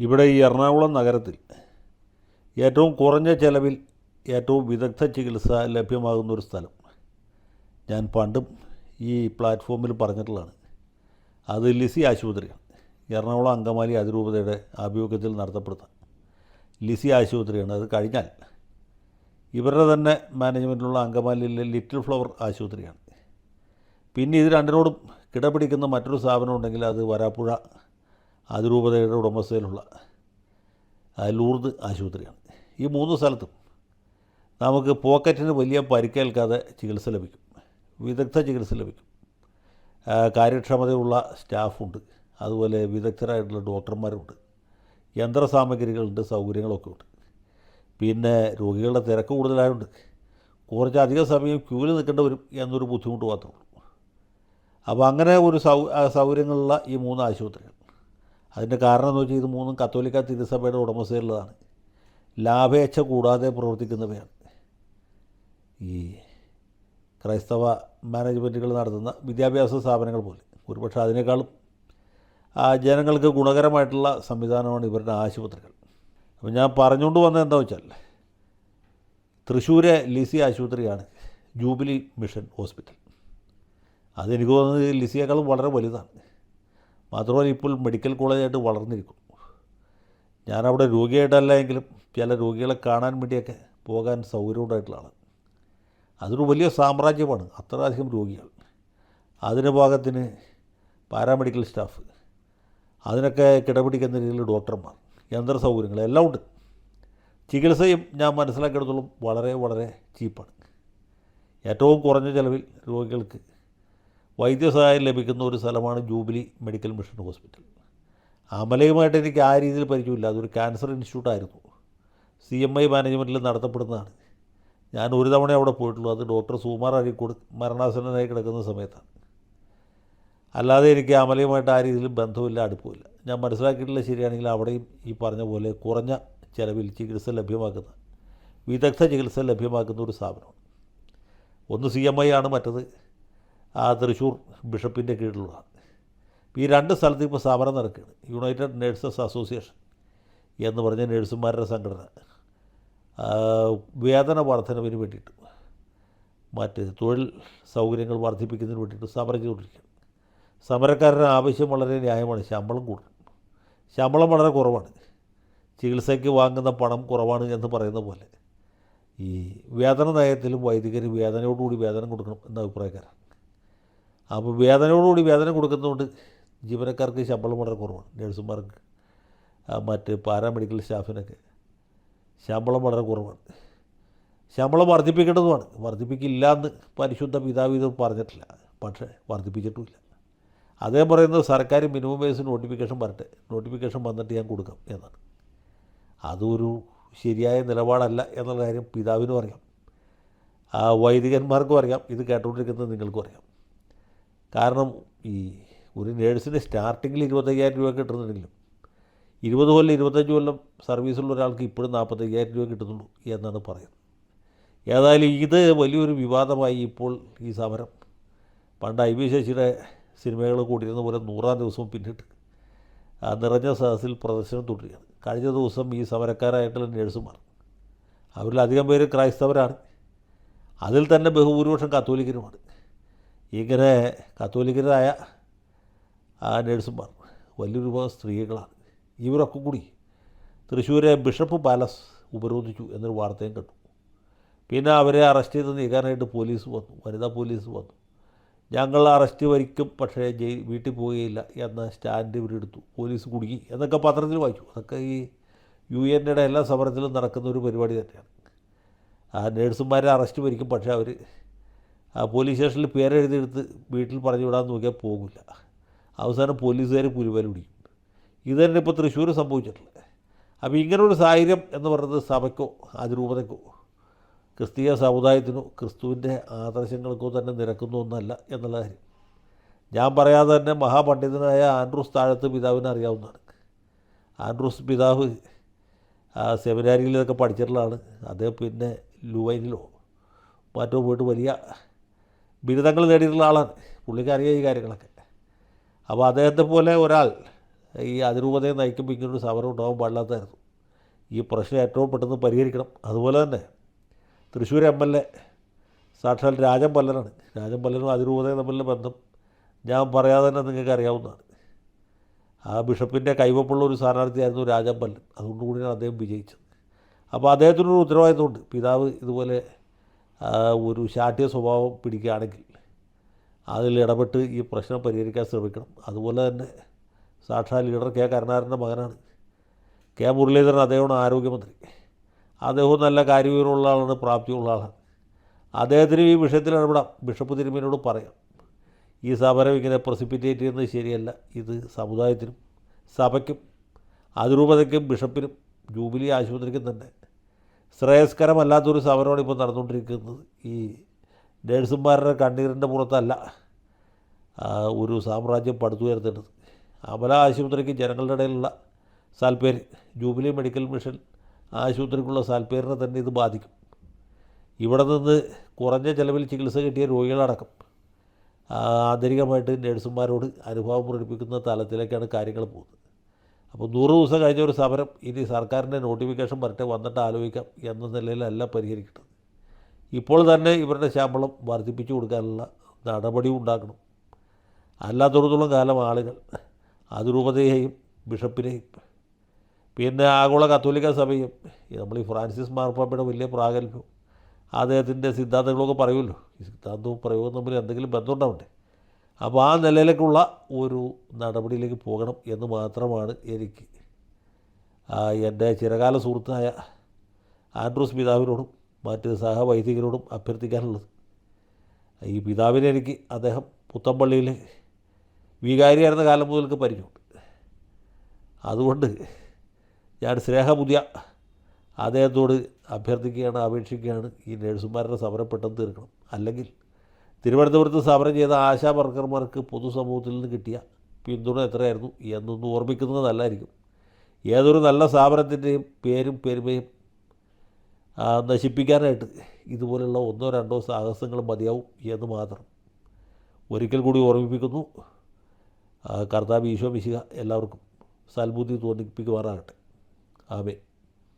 ഇവിടെ ഈ എറണാകുളം നഗരത്തിൽ ഏറ്റവും കുറഞ്ഞ ചെലവിൽ ഏറ്റവും വിദഗ്ധ ചികിത്സ ലഭ്യമാകുന്നൊരു സ്ഥലം ഞാൻ പണ്ടും ഈ പ്ലാറ്റ്ഫോമിൽ പറഞ്ഞിട്ടുള്ളതാണ്. അത് ലിസി ആശുപത്രിയാണ്. എറണാകുളം അങ്കമാലി അതിരൂപതയുടെ ആഭിമുഖ്യത്തിൽ നടത്തപ്പെടുന്ന ലിസി ആശുപത്രിയാണ്. അത് കഴിഞ്ഞാൽ ഇവരുടെ തന്നെ മാനേജ്മെൻറ്റിലുള്ള അങ്കമാലിയിലെ ലിറ്റിൽ ഫ്ലവർ ആശുപത്രിയാണ്. പിന്നെ ഇത് രണ്ടിനോടും കിടപിടിക്കുന്ന മറ്റൊരു സ്ഥാപനം ഉണ്ടെങ്കിൽ അത് വരാപ്പുഴ അതിരൂപതയുടെ ഉടമസ്ഥയിലുള്ള ലൂർദ് ആശുപത്രിയാണ്. ഈ മൂന്ന് സ്ഥലത്തും നമുക്ക് പോക്കറ്റിന് വലിയ പരിക്കേൽക്കാതെ ചികിത്സ ലഭിക്കും, വിദഗ്ധ ചികിത്സ ലഭിക്കും. കാര്യക്ഷമതയുള്ള സ്റ്റാഫുണ്ട്, അതുപോലെ വിദഗ്ധരായിട്ടുള്ള ഡോക്ടർമാരുണ്ട്, യന്ത്രസാമഗ്രികളുണ്ട്, സൗകര്യങ്ങളൊക്കെ ഉണ്ട്. പിന്നെ രോഗികളുടെ തിരക്ക് കൂടുതലായതുകൊണ്ട് കുറച്ചധികം സമയം ക്യൂവിൽ നിൽക്കേണ്ടി വരും എന്നൊരു ബുദ്ധിമുട്ട് മാത്രമേ ഉള്ളൂ. അപ്പോൾ അങ്ങനെ ഒരു സൗകര്യങ്ങളുള്ള ഈ മൂന്ന് ആശുപത്രികൾ, അതിൻ്റെ കാരണം എന്ന് വെച്ചാൽ ഇത് മൂന്നും കത്തോലിക്ക തിരുസഭയുടെ ഉടമസ്ഥയിലുള്ളതാണ്. ലാഭേച്ഛ കൂടാതെ പ്രവർത്തിക്കുന്നവയാണ്. ഈ ക്രൈസ്തവ മാനേജ്മെൻറ്റുകൾ നടത്തുന്ന വിദ്യാഭ്യാസ സ്ഥാപനങ്ങൾ പോലെ ഒരുപക്ഷെ അതിനേക്കാളും ജനങ്ങൾക്ക് ഗുണകരമായിട്ടുള്ള സംവിധാനമാണ് ഇവരുടെ ആശുപത്രികൾ. അപ്പോൾ ഞാൻ പറഞ്ഞുകൊണ്ട് വന്നത് എന്താ വെച്ചാൽ, തൃശ്ശൂരെ ലിസി ആശുപത്രിയാണ് ജൂബിലി മിഷൻ ഹോസ്പിറ്റൽ. അതെനിക്ക് തോന്നുന്നത് ലിസിയേക്കാളും വളരെ വലുതാണ്. മാത്രമല്ല ഇപ്പോൾ മെഡിക്കൽ കോളേജായിട്ട് വളർന്നിരിക്കും. ഞാനവിടെ രോഗിയായിട്ടല്ല എങ്കിലും ചില രോഗികളെ കാണാൻ വേണ്ടിയൊക്കെ പോകാൻ സൗകര്യമുണ്ടായിട്ടുള്ള ആളാണ്. അതൊരു വലിയ സാമ്രാജ്യമാണ്, അത്രയധികം രോഗികൾ, അതിന് ഭാഗത്തിന് പാരാമെഡിക്കൽ സ്റ്റാഫ്, അതിനൊക്കെ കിടപിടിക്കുന്ന രീതിയിൽ ഡോക്ടർമാർ, യന്ത്ര സൗകര്യങ്ങൾ എല്ലാം ഉണ്ട്. ചികിത്സയും ഞാൻ മനസ്സിലാക്കിയെടുത്തോളം വളരെ വളരെ ചീപ്പാണ്. ഏറ്റവും കുറഞ്ഞ ചിലവിൽ രോഗികൾക്ക് വൈദ്യസഹായം ലഭിക്കുന്ന ഒരു സ്ഥലമാണ് ജൂബിലി മെഡിക്കൽ മിഷൻ ഹോസ്പിറ്റൽ. അമലയുമായിട്ട് എനിക്ക് ആ രീതിയിൽ പരിചയമില്ല. അതൊരു ക്യാൻസർ ഇൻസ്റ്റിറ്റ്യൂട്ടായിരുന്നു, CMI മാനേജ്മെൻറ്റിൽ നടത്തപ്പെടുന്നതാണ്. ഞാൻ ഒരു തവണ അവിടെ പോയിട്ടുള്ളൂ. അത് ഡോക്ടർ സുകുമാർ അഴീക്കോട് മരണാസന്നനായി കിടക്കുന്ന സമയത്താണ്. അല്ലാതെ എനിക്ക് അമലയുമായിട്ട് ആ രീതിയിൽ ബന്ധമില്ല, അടുപ്പമില്ല. ഞാൻ മനസ്സിലാക്കിയിട്ടുള്ള ശരിയാണെങ്കിൽ അവിടെയും ഈ പറഞ്ഞ പോലെ കുറഞ്ഞ ചിലവിൽ ചികിത്സ ലഭ്യമാക്കുന്ന, വിദഗ്ധ ചികിത്സ ലഭ്യമാക്കുന്ന ഒരു സ്ഥാപനമാണ്. ഒന്ന് CMI ആണ്, മറ്റത് തൃശ്ശൂർ ബിഷപ്പിൻ്റെ കീഴിലുള്ളതാണ്. ഈ രണ്ട് സ്ഥലത്ത് ഇപ്പോൾ സമരം നടക്കുകയാണ്. യുണൈറ്റഡ് നേഴ്സസ് അസോസിയേഷൻ എന്ന് പറഞ്ഞ നേഴ്സുമാരുടെ സംഘടന വേതന വർധനവിന് വേണ്ടിയിട്ട്, മറ്റ് തൊഴിൽ സൗകര്യങ്ങൾ വർദ്ധിപ്പിക്കുന്നതിന് വേണ്ടിയിട്ട് സമരം ചെയ്തുകൊണ്ടിരിക്കുകയാണ്. സമരക്കാരുടെ ആവശ്യം വളരെ ന്യായമാണ്. ശമ്പളം കൂടണം. ശമ്പളം വളരെ കുറവാണ്, ചികിത്സയ്ക്ക് വാങ്ങുന്ന പണം കുറവാണ് എന്ന് പറയുന്ന പോലെ ഈ വേതന നയത്തിലും വൈദികർ വേതനയോടുകൂടി വേതനം കൊടുക്കണം എന്ന അഭിപ്രായക്കാരാണ്. അപ്പോൾ വേതനയോടുകൂടി വേതനം കൊടുക്കുന്നതുകൊണ്ട് ജീവനക്കാർക്ക് ശമ്പളം വളരെ കുറവാണ്. നഴ്സുമാർക്ക്, മറ്റ് പാരാമെഡിക്കൽ സ്റ്റാഫിനൊക്കെ ശമ്പളം വളരെ കുറവാണ്. ശമ്പളം വർദ്ധിപ്പിക്കേണ്ടതുമാണ്. വർദ്ധിപ്പിക്കില്ല എന്ന് പരിശുദ്ധ പിതാവ് ഇത് പറഞ്ഞിട്ടില്ല, പക്ഷേ വർദ്ധിപ്പിച്ചിട്ടുമില്ല. അദ്ദേഹം പറയുന്നത് സർക്കാർ മിനിമം വേജ് നോട്ടിഫിക്കേഷൻ വരട്ടെ, നോട്ടിഫിക്കേഷൻ വന്നിട്ട് ഞാൻ കൊടുക്കാം എന്നാണ്. അതൊരു ശരിയായ നിലപാടല്ല എന്നുള്ള കാര്യം പിതാവിനും അറിയാം, വൈദികന്മാർക്കും അറിയാം, ഇത് കേട്ടുകൊണ്ടിരിക്കുന്നത് നിങ്ങൾക്കും അറിയാം. കാരണം ഈ ഒരു നേഴ്സിന് സ്റ്റാർട്ടിങ്ങിൽ 25,000 രൂപ കിട്ടുന്നുണ്ടെങ്കിലും 20 കൊല്ലം 25 കൊല്ലം സർവീസുള്ള ഒരാൾക്ക് ഇപ്പോഴും 45,000 രൂപ കിട്ടുന്നുള്ളൂ എന്നാണ് പറയുന്നത്. ഏതായാലും ഇത് വലിയൊരു വിവാദമായി ഇപ്പോൾ ഈ സമരം. പണ്ട് IB ശശിയുടെ സിനിമകൾ കൂടിയിരുന്ന പോലെ 100-ാം ദിവസവും പിന്നിട്ട് നിറഞ്ഞ സദസ്സിൽ പ്രദർശനം തുടരുകയാണ്. കഴിഞ്ഞ ദിവസം ഈ സമരക്കാരായിട്ടുള്ള നേഴ്സുമാർ, അവരിലധികം പേര് ക്രൈസ്തവരാണ്, അതിൽ തന്നെ ബഹുഭൂരിപക്ഷം കത്തോലിക്കരുമാണ്. ഇങ്ങനെ കത്തോലിക്കരായ നേഴ്സുമാർ വലിയൊരു വിഭാഗം സ്ത്രീകളാണ്. ഇവരൊക്കെ കൂടി തൃശ്ശൂരെ ബിഷപ്പ് പാലസ് ഉപരോധിച്ചു എന്നൊരു വാർത്തയും കണ്ടു. പിന്നെ അവരെ അറസ്റ്റ് ചെയ്ത് നീക്കാനായിട്ട് പോലീസ് വന്നു, വനിതാ പോലീസ് വന്നു. ഞങ്ങൾ അറസ്റ്റ് വരിക്കും, പക്ഷേ വീട്ടിൽ പോവുകയില്ല എന്ന സ്റ്റാൻഡ് ഇവരെടുത്തു. പോലീസ് കുടുങ്ങി എന്നൊക്കെ പത്രത്തിൽ വായിച്ചു. അതൊക്കെ ഈ UN-യുടെ എല്ലാ സമരത്തിലും നടക്കുന്ന ഒരു പരിപാടി തന്നെയാണ്. നേഴ്സുമാരെ അറസ്റ്റ് വരിക്കും, പക്ഷേ അവർ പോലീസ് സ്റ്റേഷനിൽ പേരെഴുതിയെടുത്ത് വീട്ടിൽ പറഞ്ഞു വിടാൻ നോക്കിയാൽ പോകില്ല. അവസാനം പോലീസുകാർ പുലിവാൽ പിടിക്കും. ഇത് തന്നെ ഇപ്പോൾ തൃശ്ശൂർ സംഭവിച്ചിട്ടുള്ളത്. അപ്പോൾ ഇങ്ങനൊരു സാഹചര്യം എന്ന് പറയുന്നത് സഭയ്ക്കോ അതിരൂപതയ്ക്കോ ക്രിസ്തീയ സമുദായത്തിനോ ക്രിസ്തുവിൻ്റെ ആദർശങ്ങൾക്കോ തന്നെ നിരക്കുന്ന ഒന്നല്ല എന്നുള്ള കാര്യം ഞാൻ പറയാതെ തന്നെ മഹാപണ്ഡിതനായ ആൻഡ്രൂസ് താഴത്ത് പിതാവിനെ അറിയാവുന്നതാണ്. ആൻഡ്രൂസ് പിതാവ് സെമിനാരിയിലൊക്കെ പഠിച്ചിട്ടുള്ളതാണ്. അദ്ദേഹം പിന്നെ ലുവൈനിലോ മറ്റോ പോയിട്ട് വലിയ ബിരുദങ്ങൾ നേടിയിട്ടുള്ള ആളാണ്. പുള്ളിക്ക് അറിയാം ഈ കാര്യങ്ങളൊക്കെ. അപ്പോൾ അദ്ദേഹത്തെ പോലെ ഒരാൾ ഈ അതിരൂപതയെ നയിക്കുമ്പോൾ ഇങ്ങനൊരു സമരം ഉണ്ടാകാൻ പാടില്ലാത്തായിരുന്നു. ഈ പ്രശ്നം ഏറ്റവും പെട്ടെന്ന് പരിഹരിക്കണം. അതുപോലെ തന്നെ തൃശ്ശൂർ MLA സാക്ഷാൽ രാജൻ പല്ലനാണ്. രാജൻ പല്ലനും അതിരൂപതയും തമ്മിലുള്ള ബന്ധം ഞാൻ പറയാതെ തന്നെ നിങ്ങൾക്ക് അറിയാവുന്നതാണ്. ആ ബിഷപ്പിൻ്റെ കൈവപ്പുള്ള ഒരു സ്ഥാനാർത്ഥിയായിരുന്നു രാജൻ പല്ലൻ. അതുകൊണ്ടുകൂടിയാണ് അദ്ദേഹം വിജയിച്ചത്. അപ്പോൾ അദ്ദേഹത്തിനൊരു ഉത്തരവാദിത്വമുണ്ട്. പിതാവ് ഇതുപോലെ ഒരു ശാഠ്യ സ്വഭാവം പിടിക്കുകയാണെങ്കിൽ അതിൽ ഇടപെട്ട് ഈ പ്രശ്നം പരിഹരിക്കാൻ ശ്രമിക്കണം. അതുപോലെ തന്നെ സാക്ഷാൽ ലീഡർ കെ കരുണാകരൻ്റെ മകനാണ് കെ മുരളീധരൻ. അദ്ദേഹമാണ് ആരോഗ്യമന്ത്രി. അദ്ദേഹവും നല്ല കാര്യവിവരമുള്ള ആളാണ്, പ്രാപ്തിയുള്ള ആളാണ്. അദ്ദേഹത്തിന് ഈ വിഷയത്തിൽ ഇടപെടാം. ബിഷപ്പ് തിരുമേനിയോട് പറയാം, ഈ സമരം ഇങ്ങനെ പ്രസിപ്പിറ്റേറ്റ് ചെയ്യുന്നത് ശരിയല്ല. ഇത് സമുദായത്തിനും സഭയ്ക്കും അതിരൂപതയ്ക്കും ബിഷപ്പിനും ജൂബിലി ആശുപത്രിക്കും തന്നെ ശ്രേയസ്കരമല്ലാത്തൊരു സമരമാണ് ഇപ്പോൾ നടന്നുകൊണ്ടിരിക്കുന്നത്. ഈ നേഴ്സുമാരുടെ കണ്ണീരിൻ്റെ പുറത്തല്ല ഒരു സാമ്രാജ്യം പടുത്തുയർത്തേണ്ടത്. അമല ആശുപത്രിക്ക് ജനങ്ങളുടെ ഇടയിലുള്ള സാൽപ്പേര്, ജൂബിലി മെഡിക്കൽ മിഷൻ ആശുപത്രിക്കുള്ള സാൽപ്പേരിനെ തന്നെ ഇത് ബാധിക്കും. ഇവിടെ നിന്ന് കുറഞ്ഞ ചിലവിൽ ചികിത്സ കിട്ടിയ രോഗികളടക്കം ആന്തരികമായിട്ട് നേഴ്സുമാരോട് അനുഭവം പ്രകടിപ്പിക്കുന്ന തലത്തിലേക്കാണ് കാര്യങ്ങൾ പോകുന്നത്. അപ്പോൾ 100 ദിവസം കഴിഞ്ഞ ഒരു സമരം ഇനി സർക്കാരിൻ്റെ നോട്ടിഫിക്കേഷൻ വരട്ടെ, വന്നിട്ട് ആലോചിക്കാം എന്ന നിലയിലല്ല പരിഹരിക്കേണ്ടത്. ഇപ്പോൾ തന്നെ ഇവരുടെ ശമ്പളം വർദ്ധിപ്പിച്ചു കൊടുക്കാനുള്ള നടപടി ഉണ്ടാക്കണം. അല്ലാത്തടത്തോളം കാലം ആളുകൾ അതിരൂപതയെയും ബിഷപ്പിനെയും പിന്നെ ആഗോള കത്തോലിക്ക സഭയും, നമ്മൾ ഈ ഫ്രാൻസിസ് മാർപ്പാപ്പയുടെ വലിയ പ്രാഗൽഭ്യം, അദ്ദേഹത്തിൻ്റെ സിദ്ധാന്തങ്ങളൊക്കെ പറയുമല്ലോ, ഈ സിദ്ധാന്തവും പ്രയോഗവും തമ്മിൽ എന്തെങ്കിലും ബന്ധമുണ്ടാവണ്ടേ. അപ്പോൾ ആ നിലയിലേക്കുള്ള ഒരു നടപടിയിലേക്ക് പോകണം എന്ന് മാത്രമാണ് എനിക്ക് എൻ്റെ ചിരകാല സുഹൃത്തായ ആൻഡ്രൂസ് പിതാവിനോടും മറ്റ് സഹവൈദികരോടും അഭ്യർത്ഥിക്കാനുള്ളത്. ഈ പിതാവിനെ എനിക്ക് അദ്ദേഹം പുത്തമ്പള്ളിയിൽ വികാരിയായിരുന്ന കാലം മുതൽക്ക് പരിചയമുണ്ട്. അതുകൊണ്ട് ഞാൻ സ്നേഹബുദ്ധിയ അദ്ദേഹത്തോട് അഭ്യർത്ഥിക്കുകയാണ്, അപേക്ഷിക്കുകയാണ്, ഈ നേഴ്സുമാരുടെ സമരം പെട്ടെന്ന് തീർക്കണം. അല്ലെങ്കിൽ തിരുവനന്തപുരത്ത് സമരം ചെയ്ത ആശാ വർക്കർമാർക്ക് പൊതുസമൂഹത്തിൽ നിന്ന് കിട്ടിയ പിന്തുണ എത്രയായിരുന്നു എന്നൊന്നും ഓർമ്മിക്കുന്നത് നല്ലതായിരിക്കും. ഏതൊരു നല്ല സ്ഥാപനത്തിൻ്റെയും പേരും പെരുമയും നശിപ്പിക്കാനായിട്ട് ഇതുപോലുള്ള 1 or 2 സാഹസങ്ങൾ മതിയാവും എന്ന് മാത്രം ഒരിക്കൽ കൂടി ഓർമ്മിപ്പിക്കുന്നു. കർത്താവ് ഈശോ മിശിഹ എല്ലാവർക്കും സൽബുദ്ധി തോന്നിപ്പിക്കുമാറാകട്ടെ. ആമേൻ.